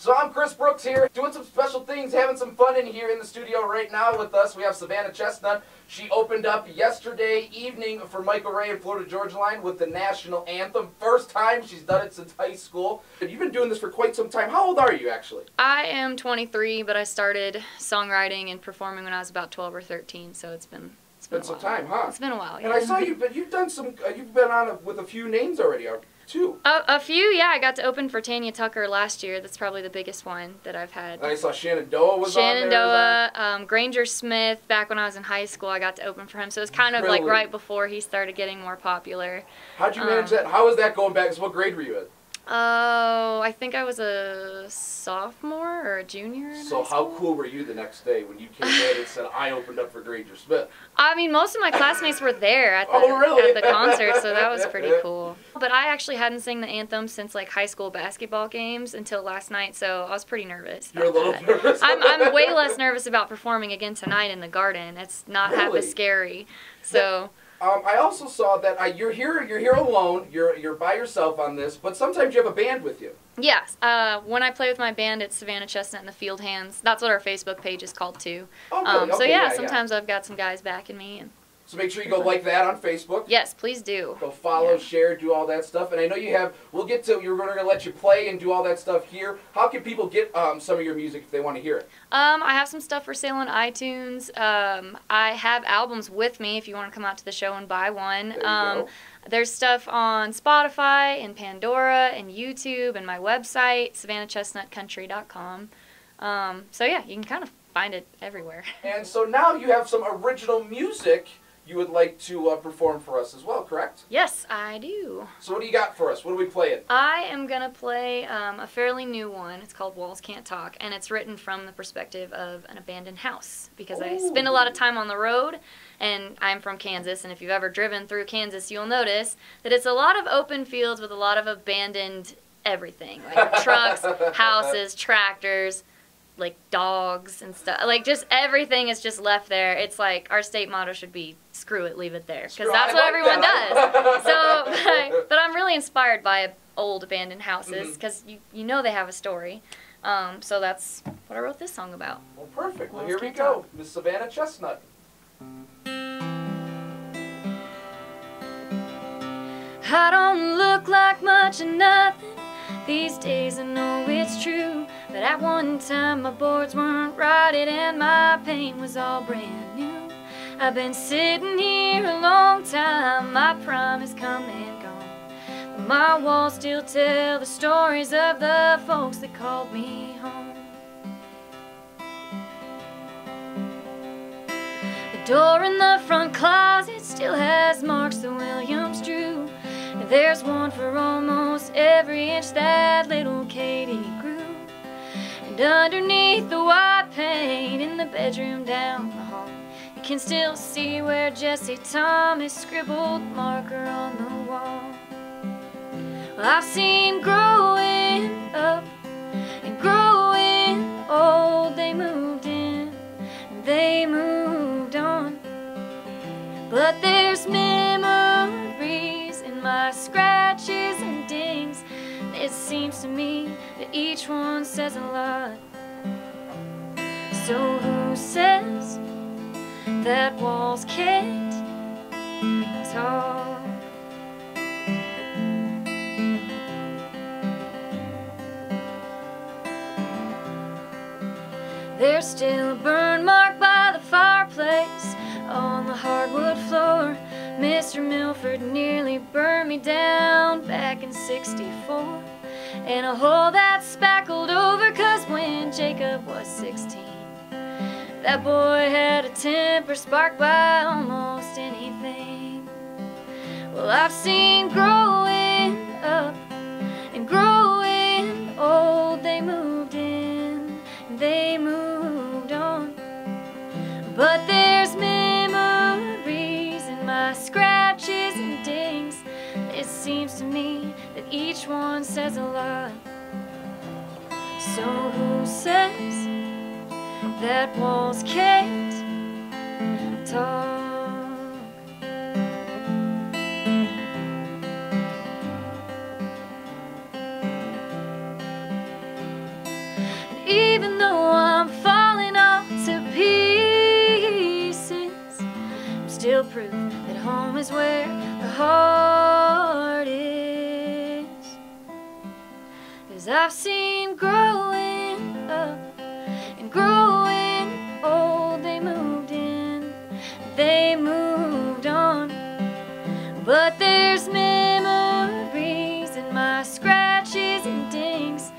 So I'm Chris Brooks here, doing some special things, having some fun in here in the studio right now with us. We have Savanna Chestnut. She opened up yesterday evening for Michael Ray and Florida Georgia Line with the national anthem. First time she's done it since high school. You've been doing this for quite some time. How old are you actually? I am 23, but I started songwriting and performing when I was about 12 or 13, so it's been some time, huh? It's been a while, yeah. And I saw you've been on with a few names already, too. A few, yeah. I got to open for Tanya Tucker last year. That's probably the biggest one that I've had. And I saw Shenandoah was on there. Shenandoah, Granger Smith, back when I was in high school, I got to open for him. So it was kind of like right before he started getting more popular. How'd you manage that? How was that going back? So what grade were you in? Oh, I think I was a sophomore or a junior in So high school. how cool were you the next day when you came in and said, I opened up for Granger Smith? I mean, most of my classmates were there at the concert, so that was pretty cool. But I actually hadn't sang the anthem since like high school basketball games until last night, so I was pretty nervous. You're a little nervous? I'm way less nervous about performing again tonight in the Garden. It's not half as scary. So. I also saw that you're here alone. You're by yourself on this, but sometimes you have a band with you. Yes. When I play with my band, it's Savanna Chestnut and the Field Hands. That's what our Facebook page is called too. Oh, really? So yeah, sometimes I've got some guys backing me. So make sure you go like that on Facebook. Yes, please do. Go follow, share, do all that stuff. And I know you have. We're going to let you play and do all that stuff here. How can people get some of your music if they want to hear it? I have some stuff for sale on iTunes. I have albums with me if you want to come out to the show and buy one. There's stuff on Spotify and Pandora and YouTube and my website, savannachestnutcountry.com. So yeah, you can kind of find it everywhere. And so now you have some original music you would like to perform for us as well, correct? Yes, I do. So what do you got for us? What are we playing? I am going to play a fairly new one. It's called Walls Can't Talk, and it's written from the perspective of an abandoned house because I spend a lot of time on the road, and I'm from Kansas, and if you've ever driven through Kansas, you'll notice that it's a lot of open fields with a lot of abandoned everything, like trucks, houses, tractors, like dogs and stuff. Like just everything is just left there. It's like our state motto should be screw it, leave it there, because that's what everyone does. So, but I'm really inspired by old abandoned houses because you know they have a story. So that's what I wrote this song about. Well, perfect. Well, here we go. Miss Savanna Chestnut. I don't look like much of nothing these days, I know it's true, but at one time my boards weren't rotted and my paint was all brand new. I've been sitting here a long time, my prime has come and gone, but my walls still tell the stories of the folks that called me home. The door in the front closet still has marks that Williams drew. There's one for almost every inch that little Katie grew. And underneath the white paint in the bedroom down the hall, you can still see where Jesse Thomas scribbled marker on the wall. Well, I've seen growing up and growing old. They moved in and they moved on, but there's memories in my scratches and dings. It seems to me that each one says a lot. So who says that walls can't talk? There's still a burn mark by the fireplace on the hardwood floor. Mr. Milford nearly burned me down back in '64. And a hole that's spackled over, 'cause when Jacob was 16, that boy had a temper sparked by almost anything. Well, I've seen growing up and growing old. They moved in and they moved on, but there's memories in my scratches and dings. It seems to me that each one says a lot. So who says that walls can't talk? even though I'm falling all to pieces, I'm still proof that home is where the heart is. 'Cause I've seen growing up and growing old, they moved in, they moved on, but there's memories in my scratches and dings.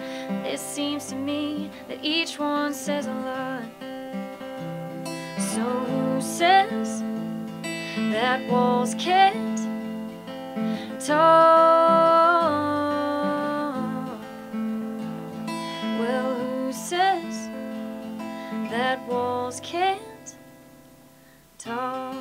It seems to me that each one says a lot. So who says that walls can't talk? Well, who says that walls can't talk?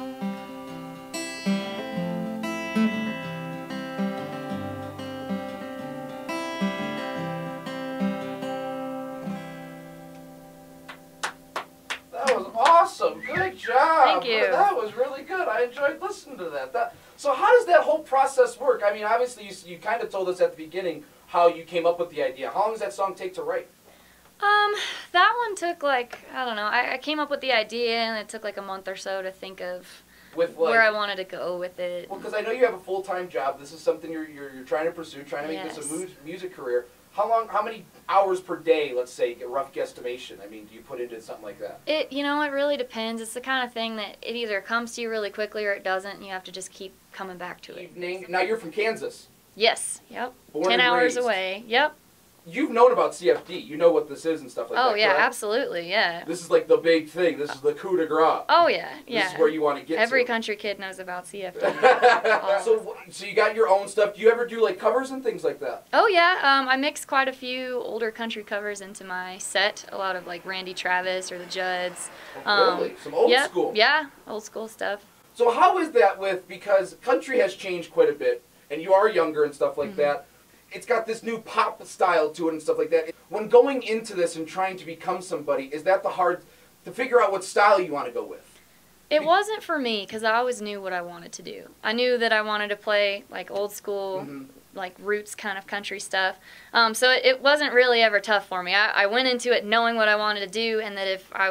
That was awesome. Good job. Thank you. That was really good. I enjoyed listening to that. So how does that whole process work? I mean, obviously you kind of told us at the beginning how you came up with the idea. How long does that song take to write? That one took like, I don't know, I came up with the idea and it took like a month or so to think of where I wanted to go with it. Well, because I know you have a full-time job. This is something you're trying to pursue, trying to make this a music career. How many hours per day, let's say, a rough guesstimation, I mean, do you put into something like that? It really depends. It's the kind of thing that it either comes to you really quickly or it doesn't, and you have to just keep coming back to it. Evening. Now, you're from Kansas. Yes, yep. Born 10 and hours raised. away, yep. You've known about CFD. You know what this is and stuff like that, Oh, yeah, correct? Absolutely, yeah. This is like the big thing. This is the coup de grace. Oh, yeah, yeah. This is where you want to get Every to. country kid knows about CFD. So you got your own stuff. Do you ever do like covers and things like that? Oh, yeah. I mixed quite a few older country covers into my set. A lot of like Randy Travis or the Judds. Really? Some old school? Yeah, old school stuff. So how is that because country has changed quite a bit, and you are younger and stuff like that. It's got this new pop style to it and stuff like that. When going into this and trying to become somebody, is that the hard to figure out what style you want to go with? It wasn't for me because I always knew what I wanted to do. I knew that I wanted to play like old school, like roots kind of country stuff. So it wasn't really ever tough for me. I went into it knowing what I wanted to do, and that if I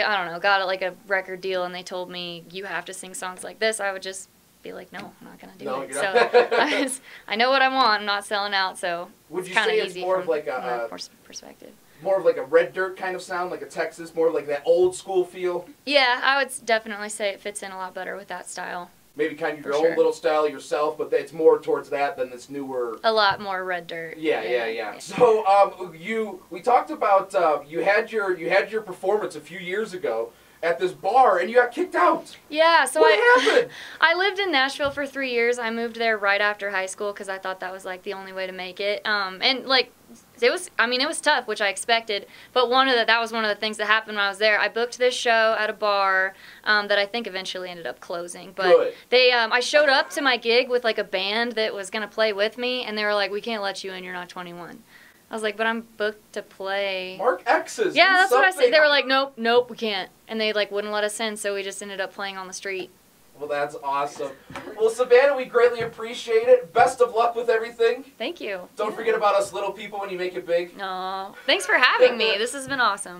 don't know, got like a record deal and they told me you have to sing songs like this, I would just be like, no, I'm not gonna do it. So I know what I want. I'm not selling out, so Would you it's kind say of it's easy more from of like my perspective. More of like a red dirt kind of sound, like a Texas, more of like that old school feel? Yeah, I would definitely say it fits in a lot better with that style. Maybe kind of your own little style yourself, but it's more towards that than this newer. A lot more red dirt. Yeah. So we talked about you had your performance a few years ago at this bar and you got kicked out. Yeah, so what happened? I lived in Nashville for 3 years. I moved there right after high school because I thought that was like the only way to make it. And like it was tough, which I expected. But that was one of the things that happened when I was there. I booked this show at a bar that I think eventually ended up closing. But I showed up to my gig with like a band that was gonna play with me, and they were like, "We can't let you in. You're not 21." I was like, but I'm booked to play. Mark X's. Yeah, that's what I said. They were like, nope, we can't. And they like wouldn't let us in, so we just ended up playing on the street. Well, that's awesome. Well, Savanna, we greatly appreciate it. Best of luck with everything. Thank you. Don't forget about us little people when you make it big. No, thanks for having me. This has been awesome.